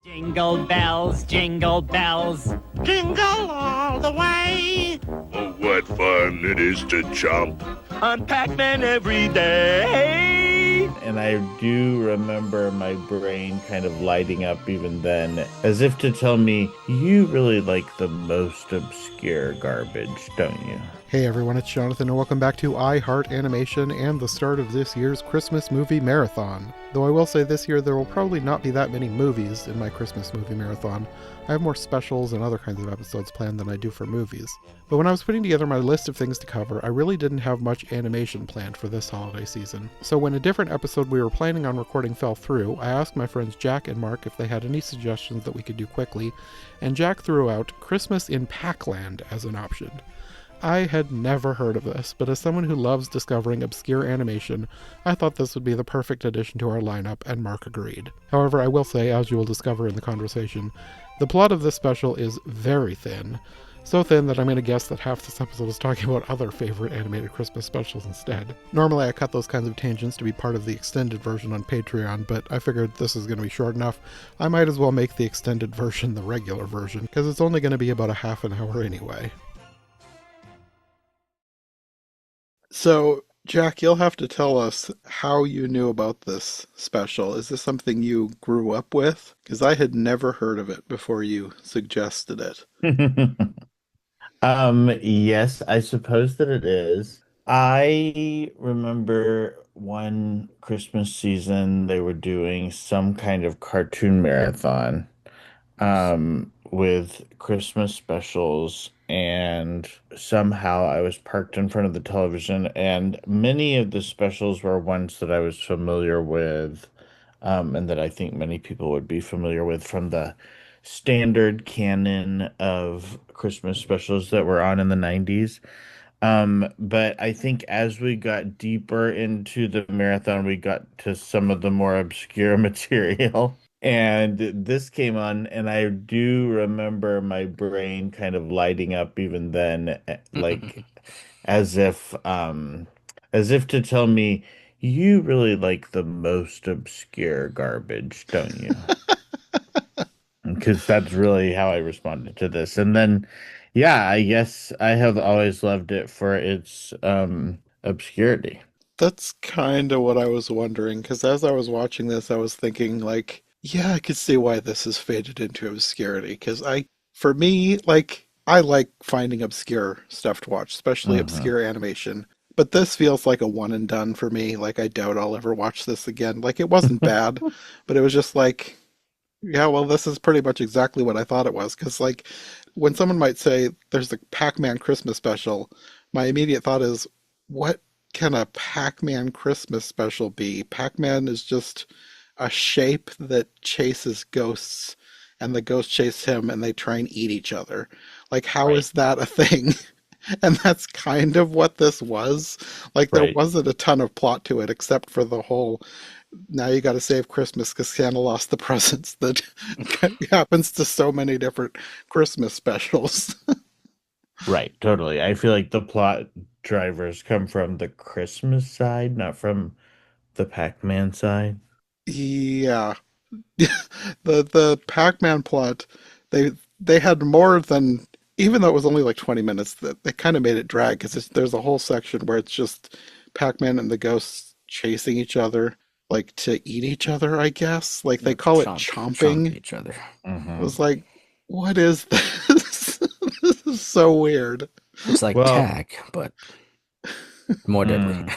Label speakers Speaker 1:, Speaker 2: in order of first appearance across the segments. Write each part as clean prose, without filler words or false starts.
Speaker 1: Jingle bells, jingle bells.
Speaker 2: Jingle all the way.
Speaker 3: Oh, what fun it is to jump
Speaker 1: On Pac-Man every day.
Speaker 4: And I do remember my brain kind of lighting up even then, as if to tell me, you really like the most obscure garbage, don't you?
Speaker 5: Hey everyone, it's Jonathan, and welcome back to I Heart Animation and the start of this year's Christmas movie marathon. Though I will say this year there will probably not be that many movies in my Christmas movie marathon. I have more specials and other kinds of episodes planned than I do for movies. But when I was putting together my list of things to cover, I really didn't have much animation planned for this holiday season. So when a different episode we were planning on recording fell through, I asked my friends Jack and Mark if they had any suggestions that we could do quickly, and Jack threw out Christmas in Pac-Land as an option. I had never heard of this, but as someone who loves discovering obscure animation, I thought this would be the perfect addition to our lineup, and Mark agreed. However, I will say, as you will discover in the conversation, the plot of this special is very thin. So thin that I'm going to guess that half this episode is talking about other favorite animated Christmas specials instead. Normally I cut those kinds of tangents to be part of the extended version on Patreon, but I figured this is going to be short enough. I might as well make the extended version the regular version, because it's only going to be about a half an hour anyway. So, Jack, you'll have to tell us how you knew about this special. Is this something you grew up with? Because I had never heard of it before you suggested it.
Speaker 4: Yes, I suppose that it is. I remember one Christmas season they were doing some kind of cartoon marathon with Christmas specials, and somehow I was parked in front of the television, and many of the specials were ones that I was familiar with, and that I think many people would be familiar with from the standard canon of Christmas specials that were on in the 90s. But I think as we got deeper into the marathon, we got to some of the more obscure material. And this came on, and I do remember my brain kind of lighting up even then, like as if to tell me, you really like the most obscure garbage, don't you? Because that's really how I responded to this. And then, yeah, I guess I have always loved it for its obscurity.
Speaker 5: That's kind of what I was wondering, because as I was watching this, I was thinking, like, yeah, I could see why this has faded into obscurity, because for me, like, I like finding obscure stuff to watch, especially
Speaker 4: Hmm.
Speaker 5: obscure animation. But this feels like a one and done for me. Like, I doubt I'll ever watch this again. Like, it wasn't bad, but it was just like, yeah, well, this is pretty much exactly what I thought it was. Because, like, when someone might say there's the Pac-Man Christmas special, my immediate thought is, what can a Pac-Man Christmas special be? Pac-Man is just a shape that chases ghosts, and the ghosts chase him, and they try and eat each other. Like, how
Speaker 4: Right,
Speaker 5: is that a thing? And that's kind of what this was. Like, there
Speaker 4: right,
Speaker 5: wasn't a ton of plot to it, except for the whole now you got to save Christmas because Santa lost the presents that happens to so many different Christmas specials.
Speaker 4: right, totally. I feel like the plot drivers come from the Christmas side, not from the Pac-Man side.
Speaker 5: Yeah, the Pac-Man plot, they they had more than, even though it was only like 20 minutes, that they kind of made it drag because there's a whole section where it's just Pac-Man and the ghosts chasing each other, like to eat each other, I guess. Like they
Speaker 6: Yep,
Speaker 5: call it
Speaker 6: chomp
Speaker 5: chomping.
Speaker 6: each other.
Speaker 5: It
Speaker 4: Hmm.
Speaker 5: was like, what is this? This is so weird.
Speaker 6: It's like
Speaker 4: Well,
Speaker 6: tag, but more deadly.
Speaker 4: mm,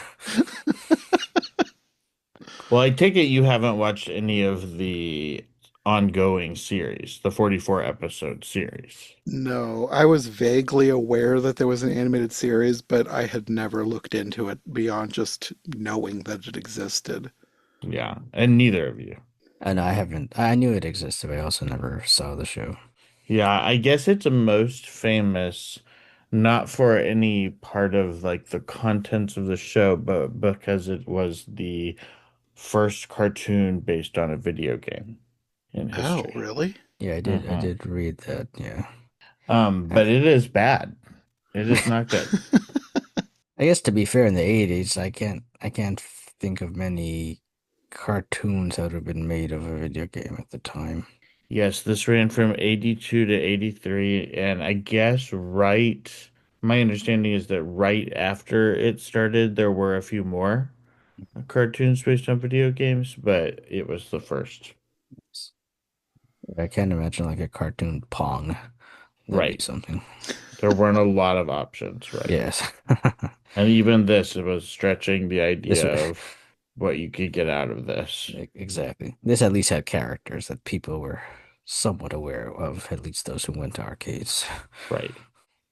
Speaker 4: well, I take it you haven't watched any of the ongoing series, the 44 episode series.
Speaker 5: No, I was vaguely aware that there was an animated series, but I had never looked into it beyond just knowing that it existed.
Speaker 4: Yeah, and neither of you.
Speaker 6: And I haven't, I knew it existed, but I also never saw the show.
Speaker 4: Yeah, I guess it's most famous not for any part of like the contents of the show, but because it was the first cartoon based on a video game in
Speaker 5: Oh,
Speaker 4: history.
Speaker 5: really?
Speaker 6: Yeah, I
Speaker 4: Hmm.
Speaker 6: did read that. Yeah.
Speaker 4: But it is bad. It is not good.
Speaker 6: I guess to be fair, in the 80s, I can't think of many cartoons that would have been made of a video game at the time.
Speaker 4: Yes, this ran from 82 to 83, and I guess my understanding is that right after it started, there were a few more cartoons based on video games, but it was the first.
Speaker 6: I can't imagine like a cartoon Pong. That'd be
Speaker 4: Right.
Speaker 6: something.
Speaker 4: There weren't a lot of options, right?
Speaker 6: Yes.
Speaker 4: And even this, it was stretching the
Speaker 6: This
Speaker 4: idea
Speaker 6: would
Speaker 4: of what you could get out of this.
Speaker 6: exactly. This at least had characters that people were somewhat aware of, at least those who went to arcades.
Speaker 4: Right.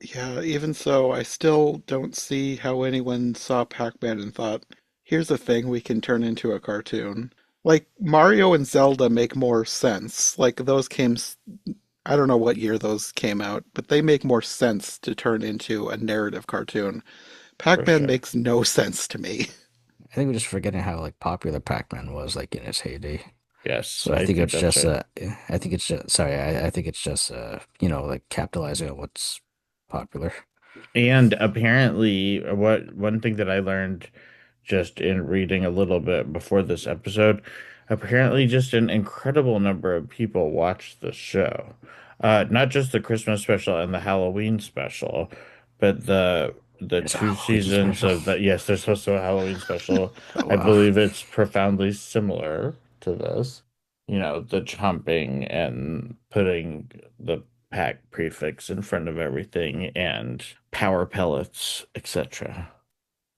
Speaker 5: Yeah, even so, I still don't see how anyone saw Pac-Man and thought, here's a thing we can turn into a cartoon. Like, Mario and Zelda make more sense. Like, those games, I don't know what year those came out, but they make more sense to turn into a narrative cartoon.
Speaker 4: For
Speaker 5: Pac-Man
Speaker 4: sure.
Speaker 5: makes no sense to me.
Speaker 6: I think we're just forgetting how like popular Pac-Man was like in its heyday.
Speaker 4: Yes,
Speaker 6: So I
Speaker 4: I
Speaker 6: think
Speaker 4: think
Speaker 6: it's
Speaker 4: that's
Speaker 6: just
Speaker 4: right.
Speaker 6: I think it's just sorry, I think it's just like capitalizing on what's popular.
Speaker 4: And apparently, one thing that I learned just in reading a little bit before this episode, apparently just an incredible number of people watched the show. Not just the Christmas special and the Halloween special, but the
Speaker 6: There's a
Speaker 4: two
Speaker 6: Halloween
Speaker 4: seasons
Speaker 6: special.
Speaker 4: of the yes, there's also a Halloween special.
Speaker 6: Oh
Speaker 4: I
Speaker 6: wow.
Speaker 4: believe it's profoundly similar to this. You know, the jumping and putting the pack prefix in front of everything and power pellets, etc.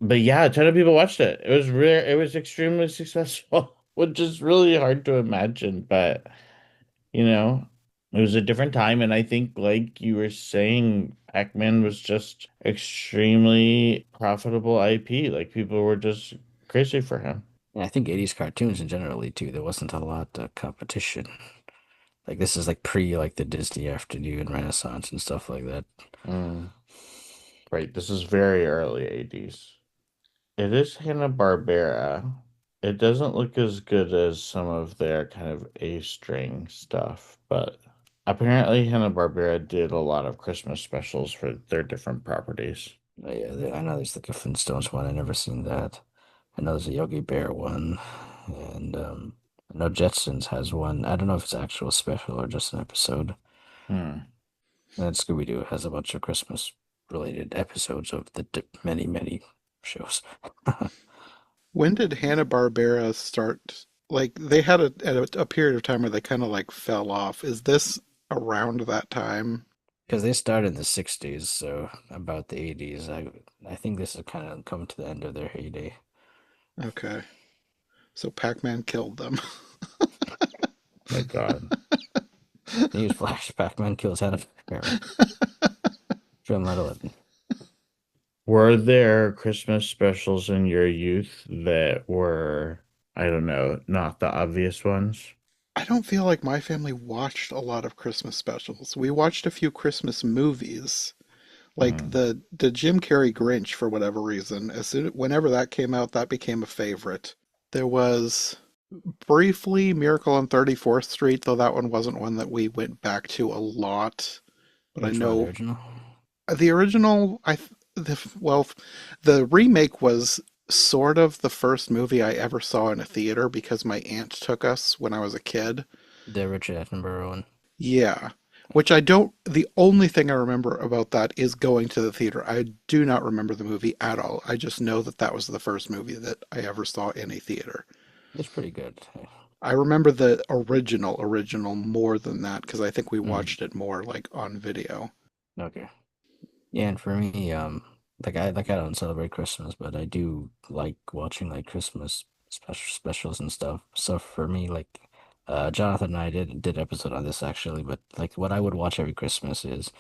Speaker 4: But yeah, a ton of people watched it. It was rare. It was extremely successful, which is really hard to imagine. But you know, it was a different time, and I think, like you were saying, Pac-Man was just extremely profitable IP. Like people were just crazy for him.
Speaker 6: And I think 80s cartoons in generally too. There wasn't a lot of competition. Like this is like pre like the Disney Afternoon Renaissance and stuff like that.
Speaker 4: Mm, right. This is very early 80s. It is Hanna-Barbera. It doesn't look as good as some of their kind of A-string stuff, but apparently Hanna-Barbera did a lot of Christmas specials for their different properties.
Speaker 6: Yeah, I know there's like a Flintstones one. I never seen that. I know there's a Yogi Bear one, and I know Jetsons has one. I don't know if it's actual special or just an episode.
Speaker 4: Hmm.
Speaker 6: And then Scooby Doo has a bunch of Christmas related episodes of the many many shows.
Speaker 5: When did Hanna-Barbera start? Like, they had a period of time where they kind of like fell off. Is this around that time?
Speaker 6: Because they started in the 60s, so about the 80s. I think this is kind of coming to the end of their heyday.
Speaker 5: Okay. So Pac-Man killed them.
Speaker 4: My God.
Speaker 6: Newsflash: Pac-Man kills Hannah Barrera. Film at 11.
Speaker 4: Were there Christmas specials in your youth that were, I don't know, not the obvious ones?
Speaker 5: I don't feel like my family watched a lot of Christmas specials. We watched a few Christmas movies, like
Speaker 4: Hmm.
Speaker 5: the Jim Carrey Grinch for whatever reason. Whenever that came out, that became a favorite. There was briefly Miracle on 34th Street, though that one wasn't one that we went back to a lot. But I
Speaker 6: Which one, the
Speaker 5: know
Speaker 6: original?
Speaker 5: the original, well, the remake was sort of the first movie I ever saw in a theater because my aunt took us when I was a kid.
Speaker 6: The Richard Attenborough one.
Speaker 5: Yeah. Which I don't, the only thing I remember about that is going to the theater. I do not remember the movie at all. I just know that that was the first movie that I ever saw in a theater.
Speaker 6: It's pretty good.
Speaker 5: I remember the original more than that because I think we
Speaker 6: Mm,
Speaker 5: watched it more like on video.
Speaker 6: okay. Yeah, and for me, I don't celebrate Christmas, but I do like watching like Christmas specials and stuff. So for me, like Jonathan and I did episode on this actually, but like what I would watch every Christmas is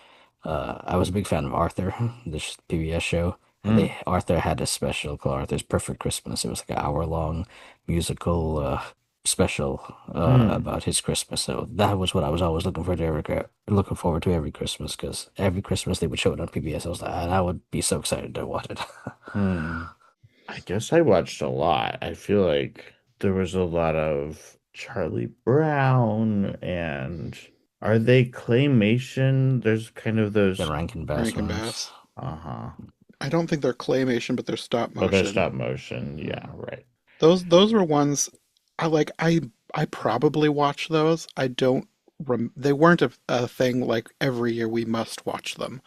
Speaker 6: I was a big fan of Arthur, this PBS show, and
Speaker 4: Hmm.
Speaker 6: they Arthur had a special called Arthur's Perfect Christmas. It was like an hour long musical special
Speaker 4: Hmm.
Speaker 6: about his Christmas. So that was what I was always looking forward to every Christmas because every Christmas they would show it on PBS. I was like, and I would be so excited to watch it.
Speaker 4: Hmm. I guess I watched a lot. I feel like there was a lot of Charlie Brown and are they claymation? There's kind of
Speaker 6: The
Speaker 4: those,
Speaker 6: Rankin Bass
Speaker 5: Rankin
Speaker 6: ones.
Speaker 5: Bass.
Speaker 4: uh-huh.
Speaker 5: I don't think they're claymation, but they're stop
Speaker 4: But they're
Speaker 5: motion.
Speaker 4: stop motion. Yeah,
Speaker 6: Mm.
Speaker 4: right.
Speaker 5: Those were ones I like. I probably watched those. I don't. they weren't a thing like every year we must watch them.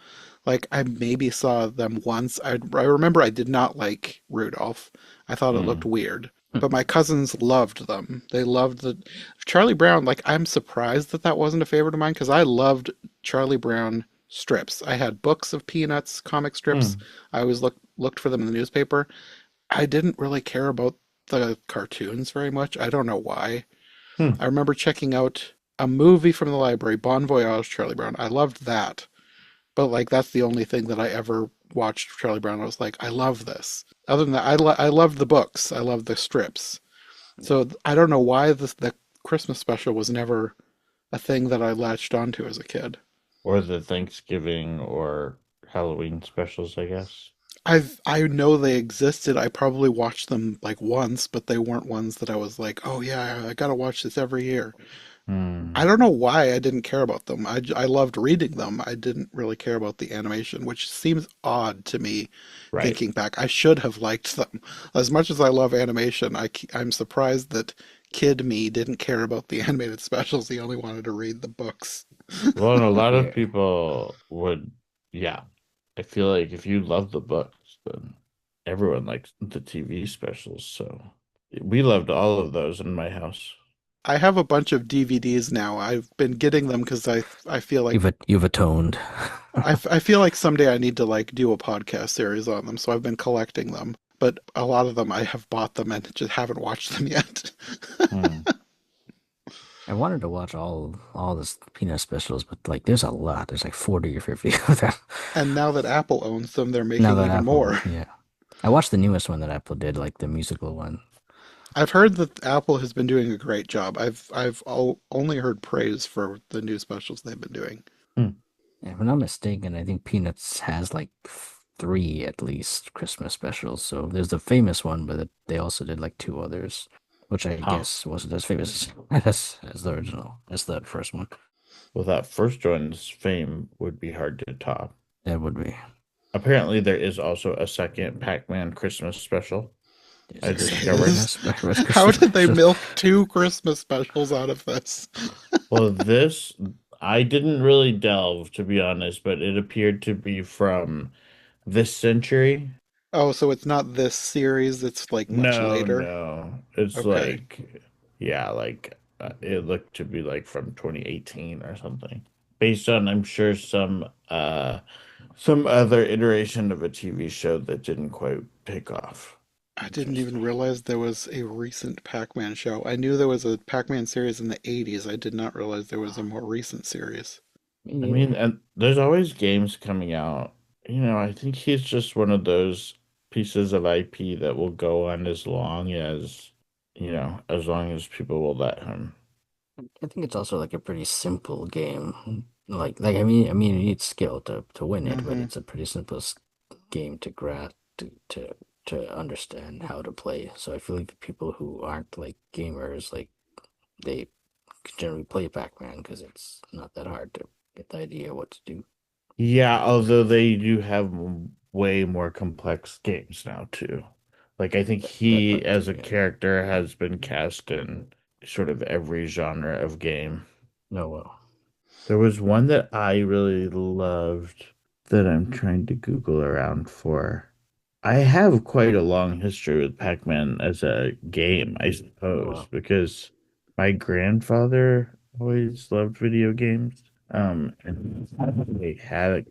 Speaker 5: Like I maybe saw them once. I remember I did not like Rudolph. I thought it looked
Speaker 4: Mm,
Speaker 5: weird. But my cousins loved them. They loved the Charlie Brown. Like I'm surprised that that wasn't a favorite of mine because I loved Charlie Brown strips. I had books of Peanuts comic strips.
Speaker 4: mm,
Speaker 5: I always looked for them in the newspaper. I didn't really care about the cartoons very much. I don't know why.
Speaker 4: mm.
Speaker 5: I remember checking out a movie from the library, Bon Voyage, Charlie Brown. I loved that. But like that's the only thing that I ever watched Charlie Brown. I was like, I love this. Other than that, I loved the books. I loved the strips. So I don't know why the Christmas special was never a thing that I latched onto as a kid.
Speaker 4: Or the Thanksgiving or Halloween specials, I guess.
Speaker 5: I know they existed. I probably watched them like once, but they weren't ones that I was like, oh yeah, I gotta watch this every year. I
Speaker 4: Hmm.
Speaker 5: don't know why I didn't care about them. I loved reading them. I didn't really care about the animation, which seems odd to me
Speaker 4: Right.
Speaker 5: thinking back. I should have liked them. As much as I love animation, I'm surprised that kid me didn't care about the animated specials. He only wanted to read the books.
Speaker 4: Well, and a lot of
Speaker 6: Yeah.
Speaker 4: people would, yeah. I feel like if you love the books, then everyone likes the TV specials. So we loved all of those in my house.
Speaker 5: I have a bunch of DVDs now. I've been getting them because I feel like
Speaker 6: You've atoned.
Speaker 5: I feel like someday I need to like do a podcast series on them, so I've been collecting them. But a lot of them I have bought them and just haven't watched them yet.
Speaker 4: Hmm.
Speaker 6: I wanted to watch all this Peanut specials, but like there's a lot. There's like 40 or 50 of them.
Speaker 5: And now that Apple owns them, they're
Speaker 6: Now
Speaker 5: making
Speaker 6: that
Speaker 5: even
Speaker 6: Apple,
Speaker 5: more.
Speaker 6: yeah. I watched the newest one that Apple did, like the musical one.
Speaker 5: I've heard that Apple has been doing a great job. Only heard praise for the new specials they've been doing.
Speaker 4: Hmm.
Speaker 6: If I'm not mistaken, I think Peanuts has like three at least Christmas specials. So there's the famous one, but they also did like two others, which I
Speaker 4: Huh.
Speaker 6: guess wasn't as famous as the original, as the first one.
Speaker 4: Well, that first one's fame would be hard to top.
Speaker 6: That would be.
Speaker 4: Apparently, there is also a second Pac-Man Christmas special. I
Speaker 6: There's a
Speaker 5: There
Speaker 6: second
Speaker 4: discovered.
Speaker 5: is.
Speaker 6: Christmas
Speaker 5: How did they
Speaker 6: special.
Speaker 5: milk two Christmas specials out of this?
Speaker 4: Well, this I didn't really delve, to be honest, but it appeared to be from this century.
Speaker 5: Oh, so it's not this series, it's like much
Speaker 4: No,
Speaker 5: later.
Speaker 4: no. It's
Speaker 5: Okay.
Speaker 4: like, yeah, like it looked to be like from 2018 or something. Based on, I'm sure, some other iteration of a TV show that didn't quite take off.
Speaker 5: I didn't
Speaker 4: Just
Speaker 5: even realize there was a recent Pac-Man show. I knew there was a Pac-Man series in the 80s. I did not realize there was a more recent series.
Speaker 6: Me
Speaker 4: I mean,
Speaker 6: neither.
Speaker 4: and there's always games coming out. I think he's just one of those pieces of IP that will go on as long as people will let him.
Speaker 6: I think it's also like a pretty simple game. I mean, you need skill to win it, but
Speaker 5: Hmm.
Speaker 6: it's a pretty simple game to grasp to understand how to play. So I feel like people who aren't like gamers, like they generally play Pac-Man because it's not that hard to get the idea what to do.
Speaker 4: Yeah, although they do have way more complex games now too. Like I think
Speaker 6: That
Speaker 4: he
Speaker 6: part too,
Speaker 4: as a
Speaker 6: yeah.
Speaker 4: character has been cast in sort of every genre of game.
Speaker 6: No, well,
Speaker 4: There was one that I really loved that I'm trying to Google around for. I have quite a long history with Pac-Man as a game, I
Speaker 6: no,
Speaker 4: suppose,
Speaker 6: well.
Speaker 4: because my grandfather always loved video games. And they had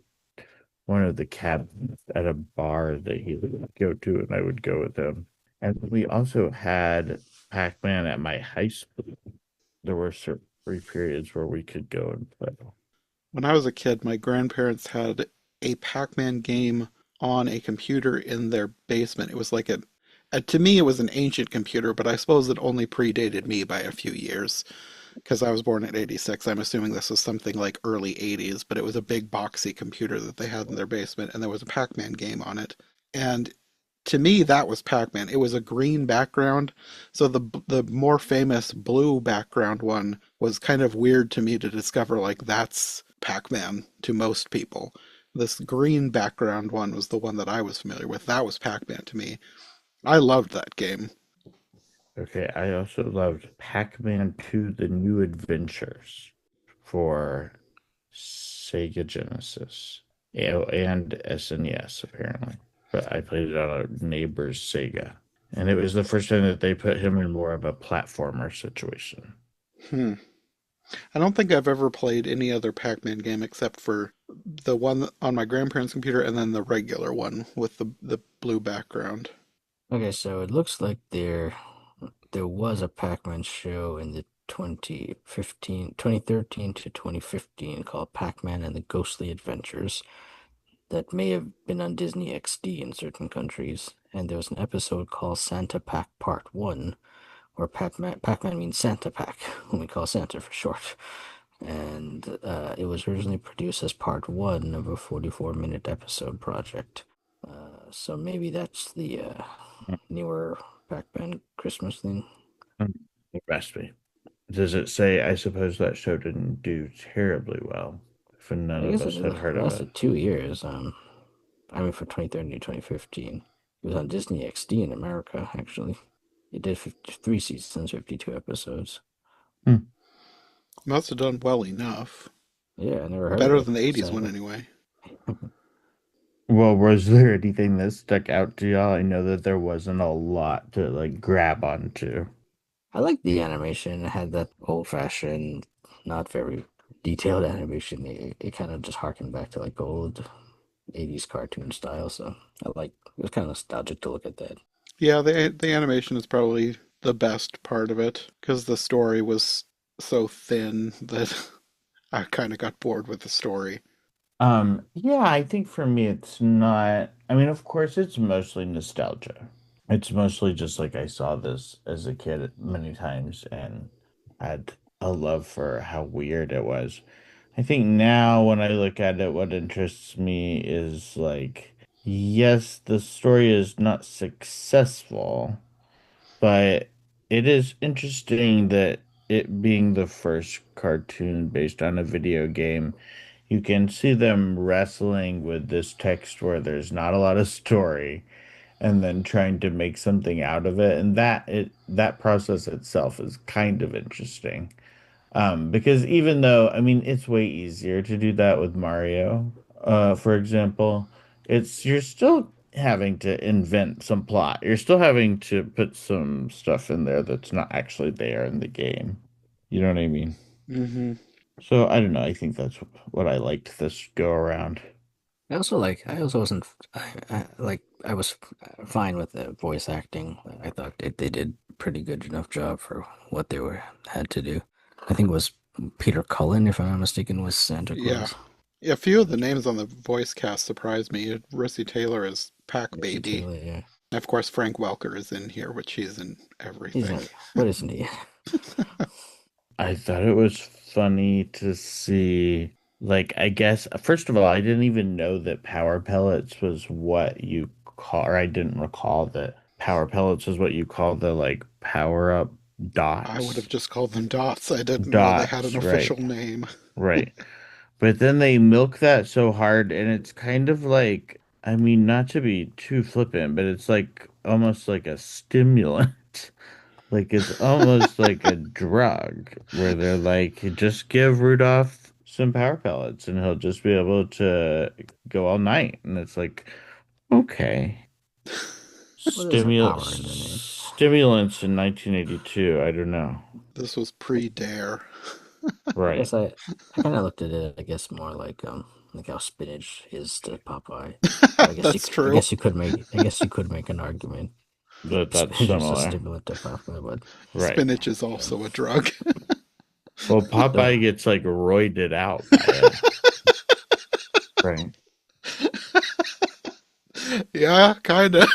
Speaker 4: one of the cabinets at a bar that he would go to, and I would go with him. And we also had Pac-Man at my high school. There were certain free periods where we could go and play.
Speaker 5: When I was a kid, my grandparents had a Pac-Man game on a computer in their basement. It was like to me, it was an ancient computer, but I suppose it only predated me by a few years because I was born in '86. I'm assuming this was something like early '80s, but it was a big boxy computer that they had in their basement, and there was a Pac-Man game on it. And to me, that was Pac-Man. It was a green background, so the more famous blue background one was kind of weird to me to discover like that's Pac-Man to most people. This green background one was the one that I was familiar with. That was Pac-Man to me. I loved that game.
Speaker 4: Okay, I also loved Pac-Man 2: The New Adventures. for Sega Genesis and SNES, apparently. But I played it on a neighbor's Sega. And it was the first time that they put him in more of a platformer situation.
Speaker 5: Hmm. I don't think I've ever played any other Pac-Man game except for the one on my grandparents' computer and then the regular one with the blue background.
Speaker 6: Okay, so it looks like there was a Pac-Man show in the 2013 to 2015 called Pac-Man and the Ghostly Adventures that may have been on Disney XD in certain countries. And there was an episode called Santa Pac Part 1, where Pac-Man means Santa Pac, whom we call Santa for short. And it was originally produced as part one of a 44-minute episode project. So maybe that's the newer Pac-Man Christmas thing.
Speaker 4: It must be. Does it say, I suppose that show didn't do terribly well, if none
Speaker 6: I
Speaker 4: of
Speaker 6: guess it
Speaker 4: us had heard of it?
Speaker 6: lasted 2 years. I mean, for 2013 to 2015. It was on Disney XD in America, actually. It did 53 seasons, 52 episodes.
Speaker 5: Must have done well enough.
Speaker 6: Yeah, I never heard of
Speaker 5: Better
Speaker 6: it.
Speaker 5: than the 80s one,
Speaker 6: Sadly.
Speaker 5: anyway.
Speaker 4: Well, was there anything that stuck out to y'all? I know that there wasn't a lot to like grab onto.
Speaker 6: I like the animation. It had that old-fashioned, not very detailed animation. It kind of just harkened back to like old 80s cartoon style. So it was kind of nostalgic to look at that.
Speaker 5: Yeah, the animation is probably the best part of it because the story was so thin that I kind of got bored with the story.
Speaker 4: Yeah, I think for me it's not, I mean, of course it's mostly nostalgia. It's mostly just like I saw this as a kid many times and had a love for how weird it was. I think now when I look at it, what interests me is like, yes, the story is not successful, but it is interesting that it being the first cartoon based on a video game, you can see them wrestling with this text where there's not a lot of story and then trying to make something out of it. And that process itself is kind of interesting. Because even though, I mean, it's way easier to do that with Mario, for example, you're still having to invent some plot. You're still having to put some stuff in there that's not actually there in the game. You know what I mean?
Speaker 5: Hmm.
Speaker 4: So I don't know. I think that's what I liked this go around.
Speaker 6: I also wasn't, I was fine with the voice acting. I thought they did pretty good enough job for what they had to do. I think it was Peter Cullen, if I'm not mistaken, was Santa
Speaker 5: Yeah.
Speaker 6: Claus.
Speaker 5: Yeah, a few of the names on the voice cast surprised me. Rissy Taylor is Pac
Speaker 6: Yes,
Speaker 5: Baby.
Speaker 6: Taylor, yeah.
Speaker 5: And of course, Frank Welker is in here, which he's in
Speaker 6: He's
Speaker 5: everything.
Speaker 6: not, what isn't he?
Speaker 4: I thought it was funny to see, like, I guess, first of all, I didn't even know that power pellets was what you call, or I didn't recall that power pellets was what you call the, like, power up
Speaker 5: I would have
Speaker 4: dots.
Speaker 5: just called them dots. I didn't know they had an
Speaker 4: Dots, right,
Speaker 5: official name.
Speaker 4: right. But then they milk that so hard, and it's kind of like, I mean, not to be too flippant, but it's like almost like a stimulant. Like it's almost like a drug where they're like, just give Rudolph some power pellets and he'll just be able to go all night. And it's like, okay.
Speaker 6: Well, there's a power in the name.
Speaker 4: Stimulants in 1982. I don't know.
Speaker 5: This was pre-Dare.
Speaker 6: I
Speaker 4: Right.
Speaker 6: guess I kind of looked at it, I guess, more like how spinach is to Popeye. But
Speaker 5: That's true.
Speaker 6: I guess you could make an argument
Speaker 4: But that's
Speaker 6: spinach is a
Speaker 4: similar.
Speaker 6: stimulant to Popeye, but
Speaker 4: Right.
Speaker 5: Spinach is also a drug.
Speaker 4: Well,
Speaker 6: so
Speaker 4: Popeye gets like roided out by it. Right.
Speaker 5: Yeah, kind of.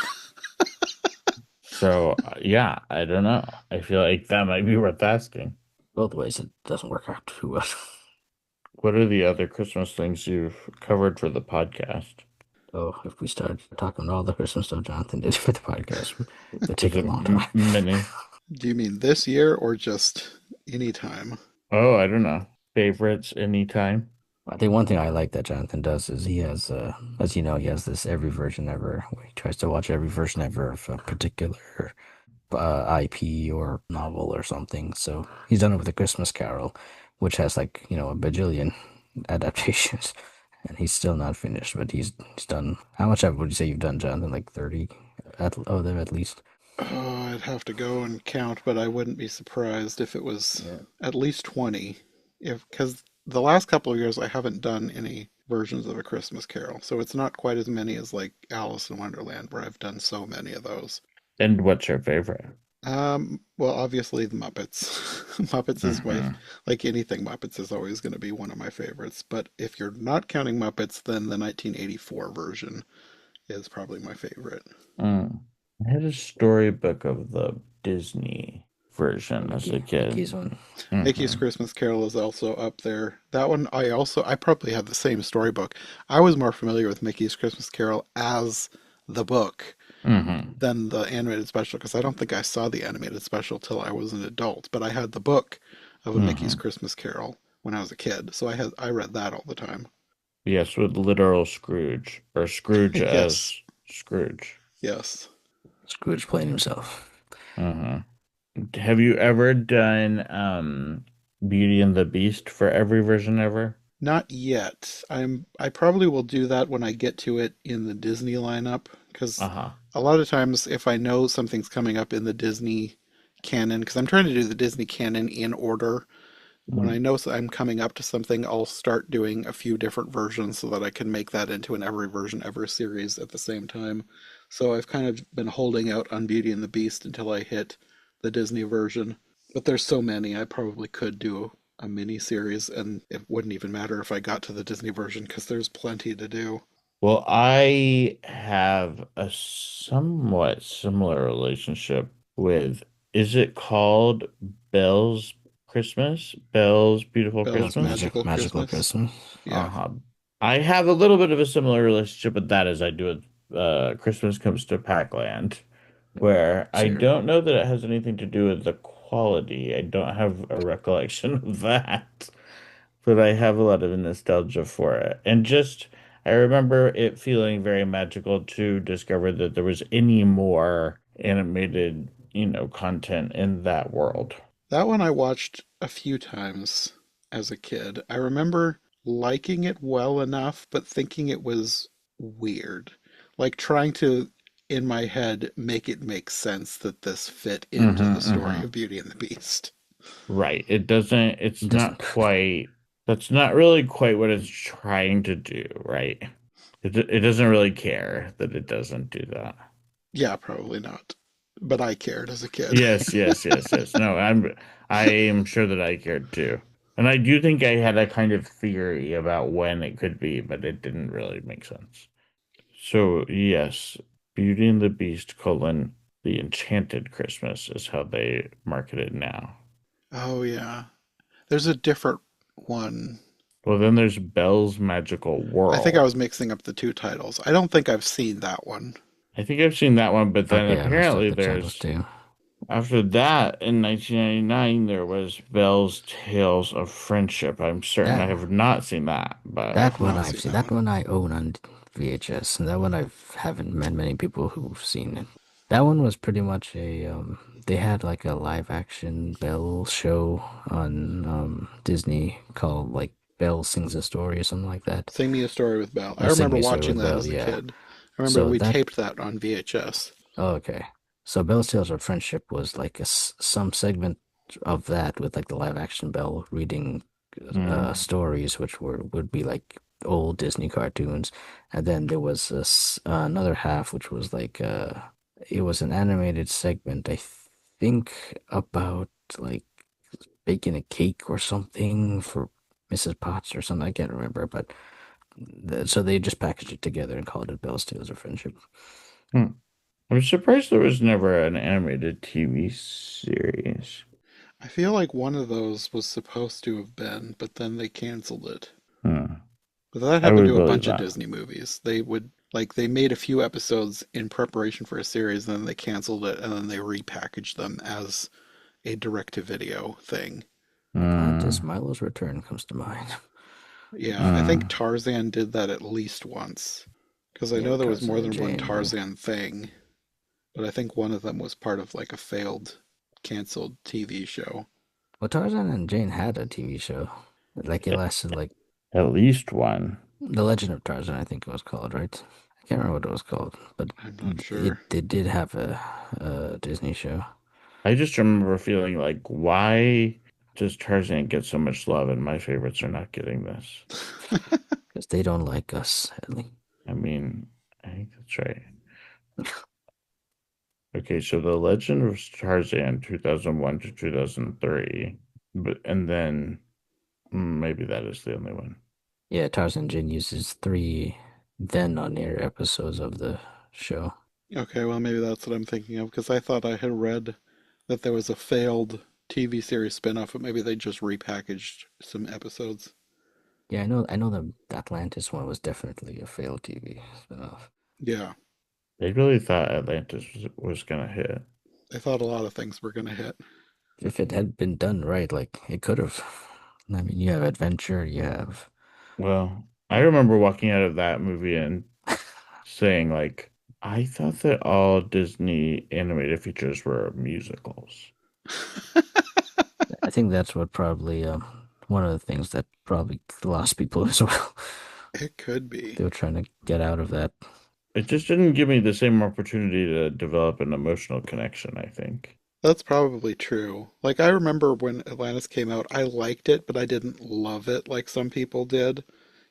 Speaker 4: So, yeah, I don't know. I feel like that might be worth asking.
Speaker 6: both ways it doesn't work out too well.
Speaker 4: What are the other Christmas things you've covered for the podcast?
Speaker 6: So if we start talking all the Christmas stuff Jonathan did for the podcast, it'd take
Speaker 4: Is
Speaker 6: a
Speaker 4: it
Speaker 6: long time.
Speaker 4: many?
Speaker 5: Do you mean this year or just anytime?
Speaker 4: Oh, I don't know. Favorites anytime?
Speaker 6: I think one thing I like that Jonathan does is he has, as you know, he has this every version ever, where he tries to watch every version ever of a particular IP or novel or something. So he's done it with A Christmas Carol, which has like, a bajillion adaptations, and he's still not finished. But he's done. How much would you say you've done, Jonathan? Like 30 of them at least.
Speaker 5: Oh, I'd have to go and count, but I wouldn't be surprised if it was
Speaker 6: Yeah.
Speaker 5: at least 20. If because the last couple of years I haven't done any versions of A Christmas Carol, so it's not quite as many as like Alice in Wonderland, where I've done so many of those.
Speaker 4: And what's your favorite?
Speaker 5: Well, obviously the Muppets. Muppets is my
Speaker 4: Mm-hmm.
Speaker 5: like anything Muppets is always going to be one of my favorites. But if you're not counting Muppets, then the 1984 version is probably my favorite.
Speaker 4: Mm. I had a storybook of the Disney version as a kid.
Speaker 6: Mickey's one.
Speaker 5: Mickey's
Speaker 4: Hmm.
Speaker 5: Christmas Carol is also up there. That one I probably had the same storybook. I was more familiar with Mickey's Christmas Carol as the book
Speaker 4: Hmm.
Speaker 5: than the animated special because I don't think I saw the animated special till I was an adult, but I had the book of A Mickey's
Speaker 4: Hmm.
Speaker 5: Christmas Carol when I was a kid, so I read that all the time.
Speaker 4: Yes, with literal Scrooge, or Scrooge
Speaker 5: Yes,
Speaker 4: as Scrooge.
Speaker 5: yes.
Speaker 6: Scrooge playing himself.
Speaker 4: Hmm. Have you ever done Beauty and the Beast for every version ever?
Speaker 5: Not yet. I probably will do that when I get to it in the Disney lineup because
Speaker 4: Uh-huh.
Speaker 5: a lot of times if I know something's coming up in the Disney canon, because I'm trying to do the Disney canon in order, when I
Speaker 4: Mm.
Speaker 5: know I'm coming up to something, I'll start doing a few different versions so that I can make that into an every version ever series at the same time. So I've kind of been holding out on Beauty and the Beast until I hit the Disney version. But there's so many, I probably could do a mini series, and it wouldn't even matter if I got to the Disney version because there's plenty to do.
Speaker 4: Well, I have a somewhat similar relationship with, is it called Belle's Christmas? Belle's Beautiful
Speaker 5: Belle's
Speaker 4: Christmas?
Speaker 5: Magical
Speaker 6: Magical
Speaker 5: Christmas.
Speaker 6: Christmas.
Speaker 5: Yeah.
Speaker 4: Uh-huh. I have a little bit of a similar relationship with that as I do with Christmas Comes to Pac-Land, where I
Speaker 6: Sure.
Speaker 4: don't know that it has anything to do with the quality. I don't have a recollection of that, but I have a lot of nostalgia for it. And just, I remember it feeling very magical to discover that there was any more animated, content in that world.
Speaker 5: That one I watched a few times as a kid. I remember liking it well enough, but thinking it was weird. Like trying to, in my head, make it make sense that this fit into the
Speaker 4: Mm-hmm,
Speaker 5: story
Speaker 4: mm-hmm.
Speaker 5: of Beauty and the Beast.
Speaker 4: Right. It doesn't,
Speaker 6: It
Speaker 4: it's not
Speaker 6: doesn't.
Speaker 4: quite, that's not really quite what it's trying to do, right? It doesn't really care that it doesn't do that.
Speaker 5: Yeah, probably not. But I cared as a kid.
Speaker 4: Yes, yes, yes, yes. No, I am sure that I cared too. And I do think I had a kind of theory about when it could be, but it didn't really make sense. So, yes, Beauty and the Beast, the Enchanted Christmas is how they market it now.
Speaker 5: Oh, yeah. There's a different one.
Speaker 4: Well, then there's Belle's Magical
Speaker 5: I think I
Speaker 4: World.
Speaker 5: was mixing up the two titles. I don't think I've seen that one.
Speaker 4: I think I've seen that one, but then
Speaker 6: Okay, I messed up
Speaker 4: apparently
Speaker 6: the titles too.
Speaker 4: after that, in 1999, there was Belle's Tales of Friendship. I'm certain I
Speaker 6: That
Speaker 4: have not seen that,
Speaker 5: I
Speaker 4: but
Speaker 5: have
Speaker 6: that one
Speaker 5: not
Speaker 6: I've
Speaker 5: seen
Speaker 6: seen.
Speaker 5: that
Speaker 6: That
Speaker 5: one.
Speaker 6: one I own on VHS, and that one I haven't met many people who've seen it. That one was pretty much a They had like a live action Belle show on Disney called like Belle Sings a Story or something like that.
Speaker 5: Sing Me a Story with Belle. I
Speaker 6: Sing
Speaker 5: remember
Speaker 6: Me a Story
Speaker 5: watching
Speaker 6: with
Speaker 5: that
Speaker 6: Belle,
Speaker 5: as a
Speaker 6: yeah.
Speaker 5: kid. I remember
Speaker 6: So
Speaker 5: we
Speaker 6: that
Speaker 5: taped that on VHS.
Speaker 6: Oh, okay. So Belle's Tales of Friendship was like some segment of that with like the live action Belle reading
Speaker 4: mm,
Speaker 6: stories, which would be like old Disney cartoons, and then there was another half which was like it was an animated segment, I think about like baking a cake or something for Mrs. Potts or something. I can't remember, but so they just packaged it together and called it Belle's Tales of Friendship.
Speaker 4: hmm. I'm surprised there was never an animated TV series.
Speaker 5: I feel like one of those was supposed to have been, but then they canceled it.
Speaker 4: Hmm.
Speaker 5: But that
Speaker 4: I
Speaker 5: happened
Speaker 4: would
Speaker 5: to a
Speaker 4: believe
Speaker 5: bunch of
Speaker 4: that.
Speaker 5: Disney movies. They made a few episodes in preparation for a series, and then they canceled it, and then they repackaged them as a direct-to-video thing.
Speaker 6: Just
Speaker 4: Hmm.
Speaker 6: Milo's Return comes to mind.
Speaker 5: Yeah, I think
Speaker 4: Hmm.
Speaker 5: Tarzan did that at least once. Because I
Speaker 6: Yeah,
Speaker 5: know there was
Speaker 6: Tarzan
Speaker 5: more
Speaker 6: and
Speaker 5: than one
Speaker 6: Jane. Yeah.
Speaker 5: Tarzan thing, but I think one of them was part of like a failed, canceled TV show.
Speaker 6: Well, Tarzan and Jane had a TV show. Like it lasted like
Speaker 4: At least one.
Speaker 6: The Legend of Tarzan, I think it was called, right? I can't remember what it was called, but
Speaker 5: I'm not
Speaker 6: it,
Speaker 5: sure.
Speaker 6: it did have a Disney show.
Speaker 4: I just remember feeling like, why does Tarzan get so much love and my favorites are not getting this?
Speaker 6: Because they don't like us, sadly.
Speaker 4: I mean, I think that's right. Okay, so The Legend of Tarzan 2001 to 2003. But and then maybe that is the only one.
Speaker 6: Yeah, Tarzan Jin uses three then on air episodes of the show.
Speaker 5: Okay, well, maybe that's what I'm thinking of because I thought I had read that there was a failed TV series spinoff, but maybe they just repackaged some episodes.
Speaker 6: Yeah, I know the Atlantis one was definitely a failed TV spinoff.
Speaker 5: Yeah,
Speaker 4: They really thought Atlantis was gonna hit.
Speaker 5: I thought a lot of things were going to hit.
Speaker 6: If it had been done right, like it could have. I mean, you have adventure, you have
Speaker 4: Well, I remember walking out of that movie and saying like, I thought that all Disney animated features were musicals.
Speaker 6: I think that's what probably one of the things that probably lost people as well.
Speaker 5: It could be.
Speaker 6: They were trying to get out of that.
Speaker 4: It just didn't give me the same opportunity to develop an emotional connection, I think.
Speaker 5: That's probably true. Like, I remember when Atlantis came out, I liked it, but I didn't love it like some people did.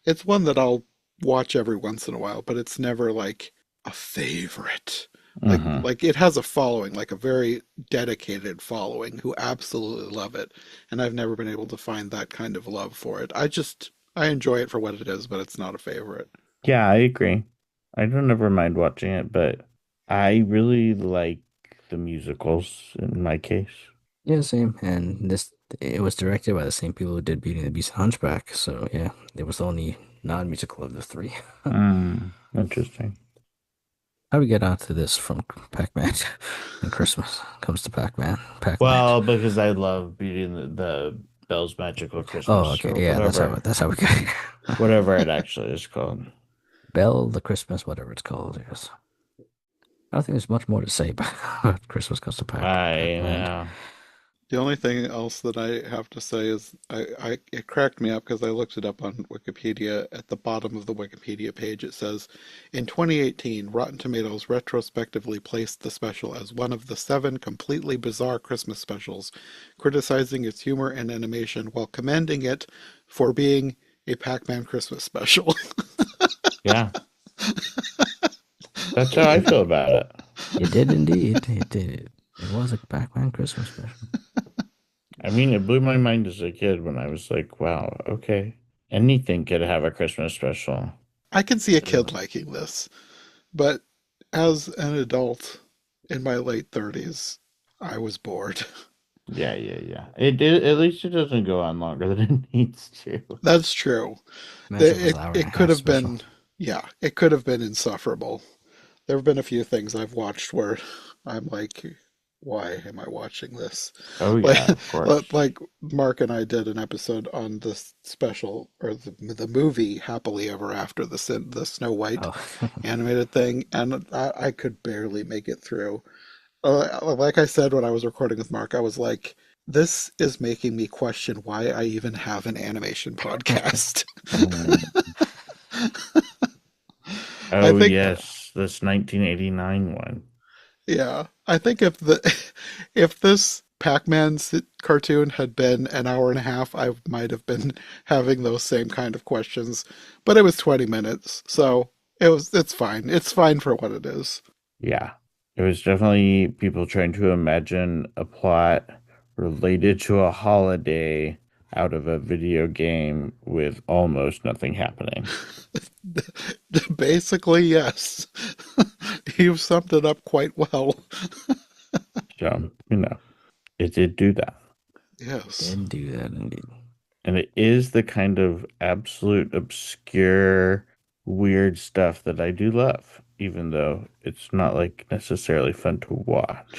Speaker 5: It's one that I'll watch every once in a while, but it's never like a favorite. Like
Speaker 4: Hmm.
Speaker 5: like it has a following, like a very dedicated following who absolutely love it, and I've never been able to find that kind of love for it. I enjoy it for what it is, but it's not a favorite.
Speaker 4: Yeah, I agree. I don't ever mind watching it, but I really like the musicals in my case.
Speaker 6: Yeah, same. And this it was directed by the same people who did Beauty and the Beast and Hunchback. So yeah, it was the only non-musical of the three.
Speaker 4: Interesting.
Speaker 6: How do we get onto this from Pac-Man and Christmas? Comes to Pac-Man, Pac-Land.
Speaker 4: Well, because I love Beauty and the Bell's Magical
Speaker 6: Oh,
Speaker 4: Christmas
Speaker 6: okay,
Speaker 4: or
Speaker 6: yeah, that's how we got here.
Speaker 4: whatever it actually is called.
Speaker 6: Belle, the Christmas, whatever it's called. Yes. I don't think there's much more to say about Christmas Comes to
Speaker 4: I
Speaker 6: Pac-Land.
Speaker 4: know.
Speaker 5: The only thing else that I have to say is I it cracked me up because I looked it up on Wikipedia. At the bottom of the Wikipedia page, it says, in 2018, Rotten Tomatoes retrospectively placed the special as one of the 7 completely bizarre Christmas specials, criticizing its humor and animation while commending it for being a Pac-Man Christmas special.
Speaker 4: Yeah, that's how I feel about it.
Speaker 6: It did indeed. It did. It was a Pac-Man Christmas special.
Speaker 4: I mean, it blew my mind as a kid when I was like, wow, okay. Anything could have a Christmas special.
Speaker 5: I can see a kid liking this, but as an adult in my late 30s, I was bored.
Speaker 4: Yeah, yeah, yeah. It at least it doesn't go on longer than it needs to.
Speaker 5: That's true.
Speaker 6: Imagine it was an hour and a
Speaker 5: It could
Speaker 6: half
Speaker 5: have
Speaker 6: special.
Speaker 5: been, yeah, it could have been insufferable. There have been a few things I've watched where I'm like, why am I watching this?
Speaker 4: Oh
Speaker 5: Like,
Speaker 4: yeah, of course.
Speaker 5: like Mark and I did an episode on this special or the movie Happily Ever After, the Snow White
Speaker 6: Oh,
Speaker 5: animated thing, and I could barely make it through. Like I said when I was recording with Mark, I was like, this is making me question why I even have an animation podcast.
Speaker 4: Mm.
Speaker 5: I
Speaker 4: Oh
Speaker 5: think,
Speaker 4: yes, this 1989 one.
Speaker 5: yeah, I think if this Pac-Man cartoon had been an hour and a half, I might have been having those same kind of questions. But it was 20 minutes, so it's fine. It's fine for what it is.
Speaker 4: Yeah. It was definitely people trying to imagine a plot related to a holiday out of a video game with almost nothing happening.
Speaker 5: Basically, yes. You've summed it up quite well.
Speaker 4: So, it did do that.
Speaker 5: Yes.
Speaker 6: did do that indeed.
Speaker 4: And it is the kind of absolute obscure, weird stuff that I do love, even though it's not like necessarily fun to watch.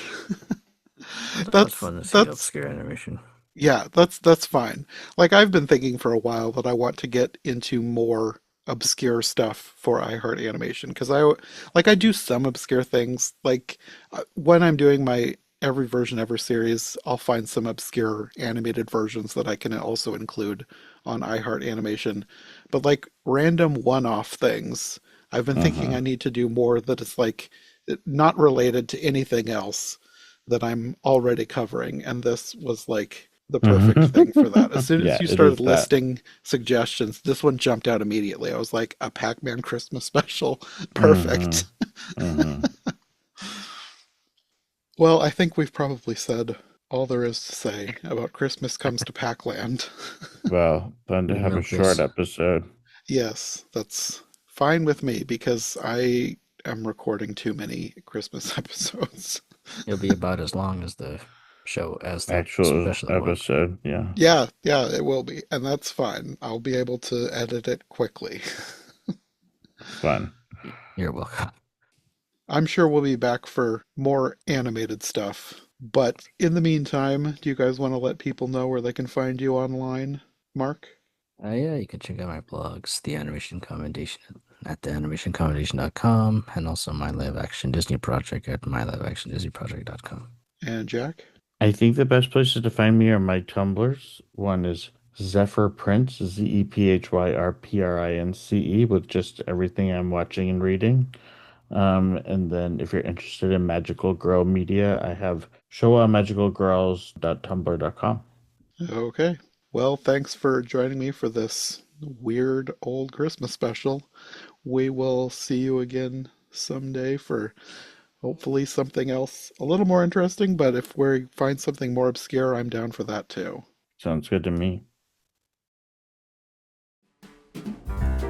Speaker 6: That's fun to see
Speaker 5: That's
Speaker 6: obscure animation.
Speaker 5: Yeah, that's fine. Like I've been thinking for a while that I want to get into more obscure stuff for iHeart Animation because I do some obscure things. Like when I'm doing my every version, every series, I'll find some obscure animated versions that I can also include on iHeart Animation. But like random one-off things, I've been thinking I need to do more that is like not related to anything else that I'm already covering. And this was like the perfect thing for that. As soon as
Speaker 4: Yeah,
Speaker 5: you
Speaker 4: it is
Speaker 5: started
Speaker 4: that.
Speaker 5: listing suggestions, this one jumped out immediately. I was like, a Pac-Man Christmas special.
Speaker 4: Hmm.
Speaker 5: Perfect.
Speaker 4: Hmm.
Speaker 5: Well, I think we've probably said all there is to say about Christmas Comes to Pac-Land.
Speaker 4: Well, fun to
Speaker 6: You
Speaker 4: have a
Speaker 6: know,
Speaker 4: short
Speaker 6: Chris,
Speaker 4: episode.
Speaker 5: Yes, that's fine with me because I am recording too many Christmas episodes.
Speaker 6: it'll be about as long as the show as the
Speaker 4: Actual
Speaker 6: special was.
Speaker 4: episode. Yeah,
Speaker 5: Yeah, it will be, and that's fine. I'll be able to edit it quickly.
Speaker 4: fun.
Speaker 6: You're welcome.
Speaker 5: I'm sure we'll be back for more animated stuff. But in the meantime, do you guys want to let people know where they can find you online, Mark?
Speaker 6: Yeah, you can check out my blogs, The Animation Commendation at theanimationcommendation.com, and also my live action Disney project at myliveactiondisneyproject.com.
Speaker 5: And Jack?
Speaker 4: I think the best places to find me are my Tumblrs. One is Zephyr Prince, ZEPHYRPRINCE, with just everything I'm watching and reading. And then if you're interested in magical girl media, I have showamagicalgirls.tumblr.com.
Speaker 5: Okay. Well, thanks for joining me for this weird old Christmas special. We will see you again someday for hopefully something else a little more interesting, but if we find something more obscure, I'm down for that too.
Speaker 4: Sounds good to me.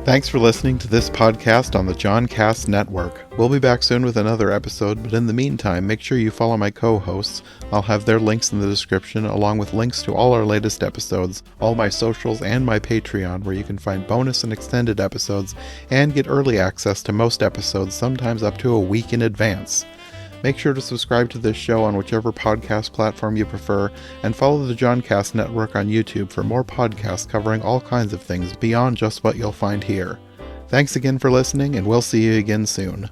Speaker 5: Thanks for listening to this podcast on the John Cast Network. We'll be back soon with another episode, but in the meantime, make sure you follow my co-hosts. I'll have their links in the description, along with links to all our latest episodes, all my socials, and my Patreon, where you can find bonus and extended episodes, and get early access to most episodes, sometimes up to a week in advance. Make sure to subscribe to this show on whichever podcast platform you prefer, and follow the Johncast Network on YouTube for more podcasts covering all kinds of things beyond just what you'll find here. Thanks again for listening, and we'll see you again soon.